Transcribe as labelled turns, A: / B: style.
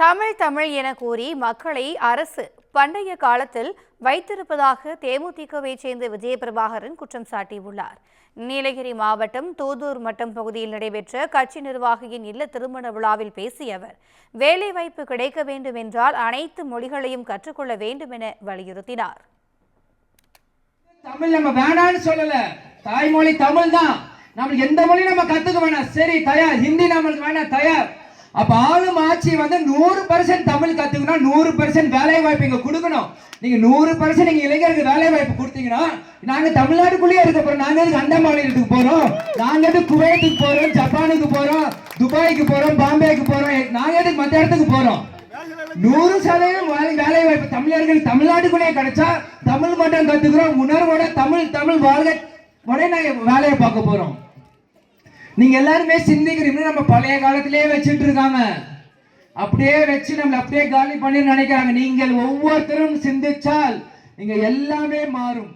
A: தமிழ் தமிழ் என கூறி மக்களை அரசு பண்டைய காலத்தில் வைத்திருப்பதாக தேமுதிகவை சேர்ந்த விஜயபிரபாகரன் குற்றம் சாட்டியுள்ளார். நீலகிரி மாவட்டம் தூதூர் மட்டம் பகுதியில் நடைபெற்ற கட்சி நிர்வாகியின் இல்ல திருமண விழாவில் பேசிய அவர், வேலைவாய்ப்பு கிடைக்க வேண்டும் என்றால் அனைத்து மொழிகளையும் கற்றுக்கொள்ள வேண்டும் என வலியுறுத்தினார்.
B: தமிழ் நம்ம வேணான்னு சொல்லல, தாய்மொழி தமிழ் தான். நம்மளுக்கு எந்த மொழி நம்ம கத்துக்க வேணாம், சரி தயார். ஹிந்தி நம்மளுக்கு வேணாம், தயார். அப்ப ஆளும் ஆட்சி 100% தமிழ் கத்துக்கணும், 100% வேலை வாய்ப்பு இங்க கொடுக்கணும். நீங்க 100% நீங்க இளைஞருக்கு வேலை வாய்ப்பு கொடுத்தீங்கன்னா நாங்க தமிழ்நாட்டுக்குள்ளேயே இருக்க போறோம். நாங்க எதுக்கு அந்த மாநிலத்துக்கு போறோம்? நாங்க எதுக்கு குவைத்துக்கு போறோம், ஜப்பானுக்கு போறோம், துபாய்க்கு போறோம், பாம்பேக்கு போறோம்? நாங்க எதுக்கு மற்ற இடத்துக்கு போறோம்? 100% வேலை வாய்ப்பு தமிழர்கள் தமிழ்நாட்டுக்குள்ளேயே கிடைச்சா தமிழ் மட்டும் கத்துக்கிறோம், உணர்வோட தமிழ் வாழ்க்கை நாங்க வேலையை பார்க்க போறோம். நீங்க எல்லாருமே சிந்திக்கிறீங்க, நம்ம பழைய காலத்திலேயே வச்சுட்டு இருக்காங்க, அப்படியே வச்சு நம்மள அப்படியே காலி பண்ணி நினைக்கிறாங்க. நீங்கள் ஒவ்வொருத்தரும் சிந்திச்சால் நீங்க எல்லாமே மாறும்.